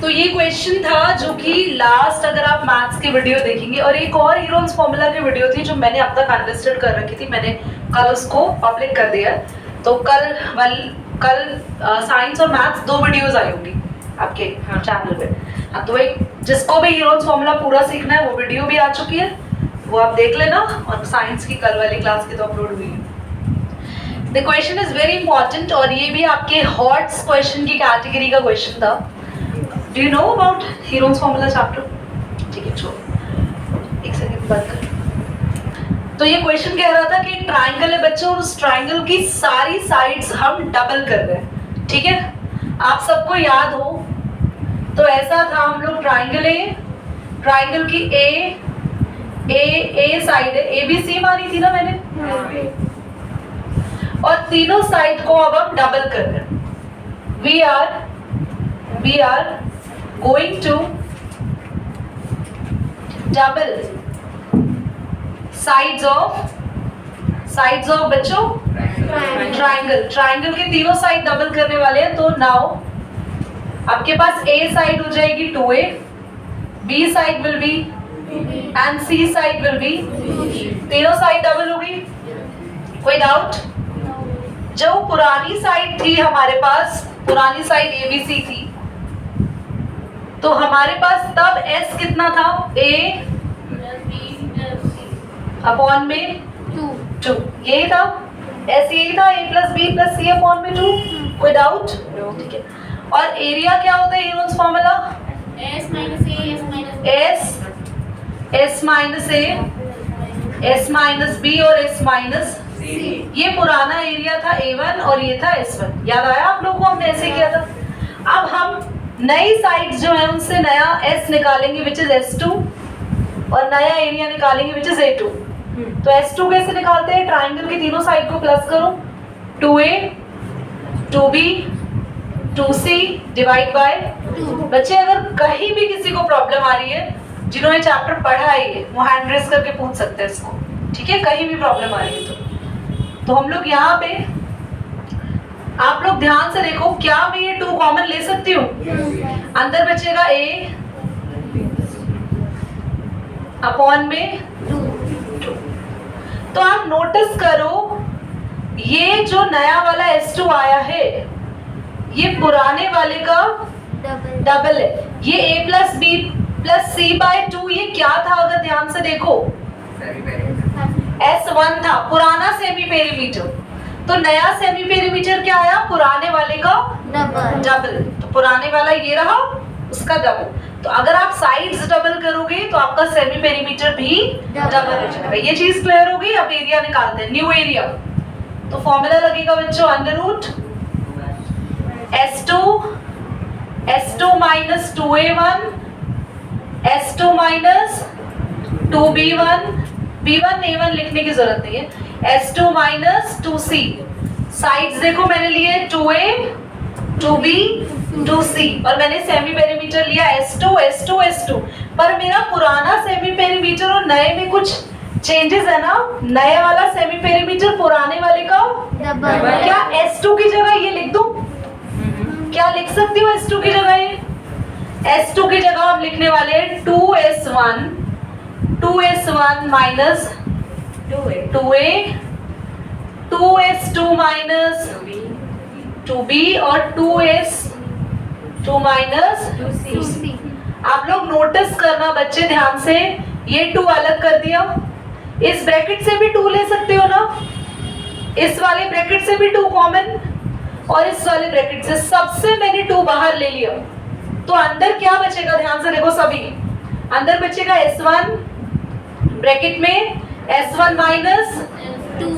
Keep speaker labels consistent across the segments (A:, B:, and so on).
A: तो ये क्वेश्चन था जो कि लास्ट अगर आप मैथ्स की वीडियो देखेंगे, और एक और हीरोन्स फॉर्मूला की वीडियो थी जो मैंने अब तक अनलिस्टेड कर रखी थी, मैंने कल उसको पब्लिक कर दिया। तो कल साइंस और मैथ्स 2 वीडियोस आई होंगी आपके चैनल पे। हाँ, तो एक जिसको भी हीरोन्स फॉर्मूला पूरा सीखना है वो वीडियो भी आ चुकी है, वो आप देख लेना। और साइंस की कल वाली क्लास की तो अपलोड हुई है। The question is very important, और ये भी आपके हॉट्स क्वेश्चन की कैटेगरी का क्वेश्चन था। Do you know about Heron's formula chapter? ठीक है, छोड़ो, एक सेकंड बंद कर। तो ये क्वेश्चन कह रहा था कि एक ट्राइंगल है बच्चों, और उस ट्राइंगल की सारी साइड्स हम डबल कर रहे हैं। ठीक है, आप सबको याद हो तो ऐसा था, हम लोग ट्राइंगल की ए साइड है, ए बी सी मानी थी ना मैंने, और तीनों साइड को अब हम डबल कर रहे हैं। We are going to double sides of बच्चों ट्राइंगल के तीनों साइड डबल करने वाले हैं। तो नाउ आपके पास ए साइड हो जाएगी 2a, B side will be and C side will be, तीनों साइड डबल होगी। कोई डाउट? जो पुरानी साइड थी हमारे पास, पुरानी साइड ABC थी, तो हमारे पास तब S कितना था? A अपॉन में 2, यही था S, यही था A plus B plus C upon में 2। कोई डाउट? ठीक है। और एरिया क्या होता है Heron's formula? S minus A, S minus B और S माइनस C। ये पुराना एरिया था A1 और ये था S1। याद आया आप लोगों को? हमने ऐसे किया था। अब हम नई साइड्स जो है उनसे नया S निकालेंगे विच इज S2, और नया एरिया निकालेंगे विच इज A2। तो S2 कैसे निकालते हैं? ट्राइंगल की तीनों साइड को प्लस करो, 2A 2B 2C divide by 2। बच्चे अगर कहीं भी किसी को प्रॉब्लम आ रही है, जिन्होंने चैप्टर पढ़ा है वो हैंड रेस करके पूछ सकते हैं इसको। ठीक है, कहीं भी प्रॉब्लम आ रही है तो हम लोग यहाँ पे, आप लोग ध्यान से देखो, क्या मैं ये 2 कॉमन ले सकती हूँ? अंदर बचेगा A अपॉन में 2। तो आप नोटिस करो, ये जो नया वाला S2 आया है ये पुराने वाले का डबल है। ये A plus B plus C by 2, ये क्या था अगर ध्यान से देखो? S1 था, पुराना सेमी पेरीमीटर। तो नया सेमी पेरीमीटर क्या आया? पुराने वाले का डबल। तो पुराने वाला ये रहा, उसका डबल। तो अगर आप साइड्स डबल करोगे तो आपका सेमी पेरीमीटर भी डबल हो जाएगा। ये चीज क्लियर होगी। अब एरिया निकालते हैं, न्यू एरिया। तो फॉर्मूला लगेगा बच्चों under root S2 minus 2A1 S2 minus 2B1, B1 A1 लिखने की जरूरत नहीं है, S2 माइनस 2C। साइड्स देखो मैंने लिए 2A 2B 2C, और मैंने सेमी पेरीमीटर लिया S2 पर मेरा पुराना सेमी पेरीमीटर और नए में कुछ चेंजेस है ना। नया वाला सेमी पेरीमीटर पुराने वाले का डबल। क्या S2 की जगह ये लिख दूं? क्या लिख सकती हूँ S2 की जगह? ये S2 की जगह हम लिखने वाले हैं 2S1 minus 2A 2S2 minus 2B और 2S2 माइनस 2C। आप लोग नोटिस करना बच्चे ध्यान से, ये 2 अलग कर दिया, इस ब्रैकेट से भी 2 ले सकते हो ना, इस वाले ब्रैकेट से भी 2 कॉमन, और इस वाले ब्रैकेट से सबसे मैंने 2 बाहर ले लिया। तो अंदर क्या बचेगा? ध्यान से देखो सभी, अंदर बचेगा S1 ब्रैकेट में S1 माइनस 2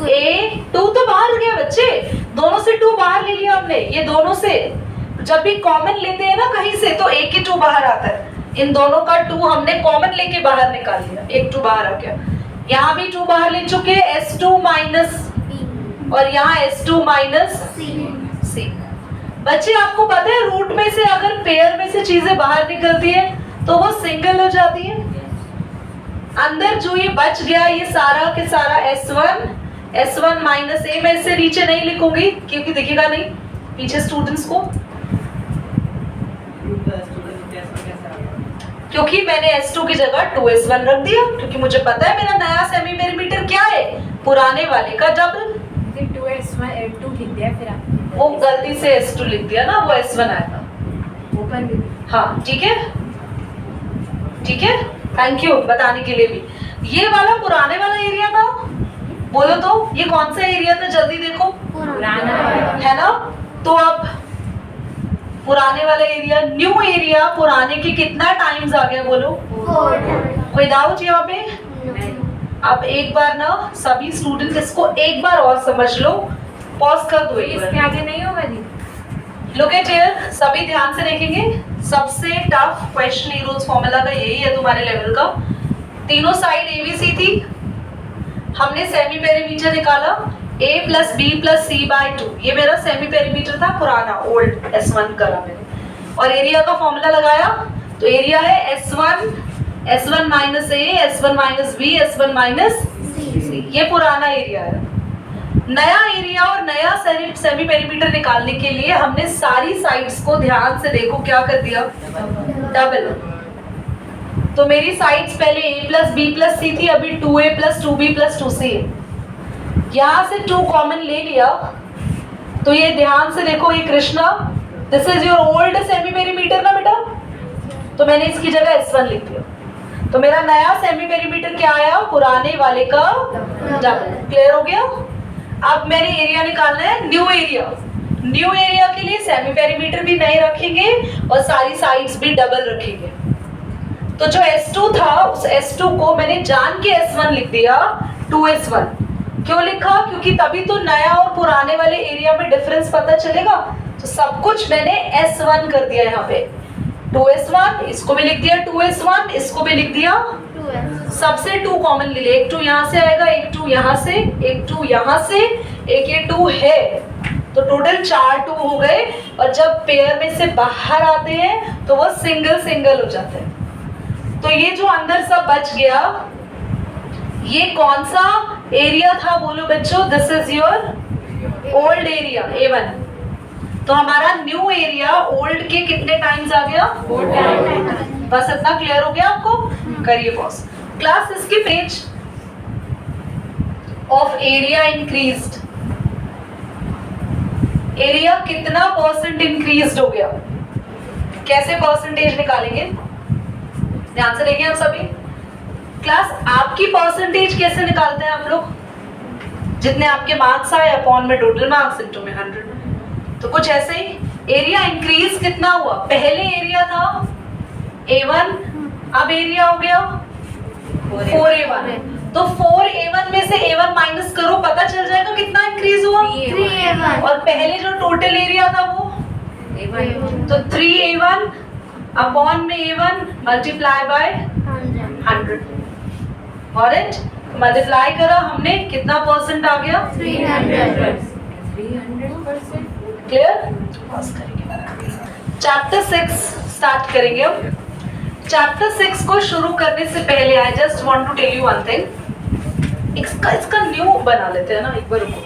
A: तो बाहर हो गया बच्चे, दोनों से 2 बाहर ले लिया हमने। ये दोनों से जब भी कॉमन लेते हैं ना कहीं से, तो एक ही 2 बाहर आता है। इन दोनों का 2 हमने कॉमन लेके बाहर निकाल लिया, एक 2 बाहर आ गया। यहाँ भी 2 बाहर ले चुके हैं, S2 माइनस और यहाँ S2 माइनस C। बच्चे आपको पता है रूट में से अगर पेयर में से चीजें बाहर निकलती है तो वो सिंगल हो जाती है। अंदर जो ये बच गया ये सारा के सारा S1 माइनस A, मैं इससे नीचे नहीं लिखूंगी क्योंकि दिखेगा नहीं पीछे स्टूडेंट्स को। क्योंकि मैंने S2 की जगह 2S1 रख दिया, क्योंकि मुझे पता है मेरा नया सेमी पेरीमीटर क्या है, पुराने वाले का डबल।
B: 2 लिख दिया फिर आपने,
A: वो गलती से S2 लिख दिया ना, वो S1 आएगा।
B: ऊपर भी।
A: हाँ ठीक है, ठीक है, थैंक यू बताने के लिए भी। ये वाला पुराने वाला एरिया था, बोलो तो ये कौन सा एरिया था, जल्दी देखो,
B: पुराना
A: है ना। तो अब पुराने वाला एरिया, न्यू एरिया पुराने के कितना टाइम्स आ गया, बोलो। कोई डाउट यहाँ पे? अब एक बार ना सभी स्टूडेंट इसको एक बार और समझ लो, पॉज कर दो एक
B: इसके
A: बार।
B: आगे नहीं होगा दी।
A: लुक एट हियर, सभी ध्यान से देखेंगे। सबसे टफ क्वेश्चन हीरोज फॉर्मूला का यही है तुम्हारे लेवल का। तीनों साइड एबीसी थी, हमने सेमी पेरीमीटर निकाला a plus B plus C by 2, ये मेरा सेमी पेरीमीटर था पुराना, ओल्ड S1 करा मैंने, और एरिया का फॉर्मूला लगाया, तो एरिया है S1 minus A, S1 minus B, S1 minus C, ये पुराना एरिया है। नया एरिया और नया सेमी पेरीमीटर निकालने के लिए हमने सारी साइड्स को ध्यान से देखो क्या कर दिया, डबल। तो मेरी साइड्स पहले a प्लस बी प्लस सी थी, अभी 2a plus 2b plus 2c है। यहां से 2 कॉमन ले लिया, तो ये ध्यान से देखो, ये Krishna, this is your old semi perimeter ना बेटा, तो मैंने इसकी जगह S1 लिख दिया, तो मेरा नया सेमी पेरीमीटर क्या आया, पुराने वाले का डबल। क्लियर हो गया? अब मैंने एरिया निकालना है, न्यू एरिया। न्यू एरिया के लिए सेमी पेरीमीटर भी नए रखेंगे और सारी साइड्स भी डबल रखेंगे। तो जो S2 था, उस S2 को मैंने जान के S1 लिख दिया, 2S1। क्यों लिखा? क्योंकि तभी तो नया और पुराने वाले एरिया में डिफरेंस पता चलेगा। तो सब कुछ मैंने S1 कर दिया यहाँ पे, 2S1, इसको भी लिख दिया 2S1, इसको भी लिख दिया, सबसे 2 कॉमन ले लिए, एक 2 यहाँ से आएगा, एक 2 यहाँ से, एक 2 यहाँ से, एक ये 2 है, तो टोटल 4 2 हो गए। और जब पेयर में से बाहर आते हैं तो वो सिंगल सिंगल हो जाते हैं। तो ये जो अंदर सब बच गया, ये कौन सा एरिया था बोलो बच्चों, this is your old area A1। तो हमारा न्यू एरिया ओल्ड के कितने टाइम्स आ गया, 4 टाइम्स। बस इतना क्लियर हो गया आपको? करिए पॉज। क्लास इसकी page of area increased, area कितना परसेंट इंक्रीज्ड हो गया, कैसे परसेंटेज निकालेंगे, ध्यान से देखिए आप सभी। क्लास आपकी परसेंटेज कैसे निकालते हैं आप लोग, जितने आपके मार्क्स आए अपॉन में टोटल मार्क्स इनटू में 100। तो कुछ ऐसे ही एरिया इंक्रीज कितना हुआ, पहले एरिया था A1, अब एरिया हो गया 4A1। तो 4A1 में से A1 माइनस करो, पता चल जाएगा कितना इंक्रीज हुआ,
B: 3A1।
A: और पहले जो टोटल एरिया था वो
B: A1,
A: तो 3A1 अपॉन में A1 multiply by 100। Alright, multiply करा हमने, कितना परसेंट आ गया,
B: 300%।
A: क्लियर? पास करेंगे। चैप्टर 6 स्टार्ट करेंगे अब। चैप्टर 6 को शुरू करने से पहले I just want to tell you one thing. इसका न्यू बना लेते हैं ना एक बार, रुको।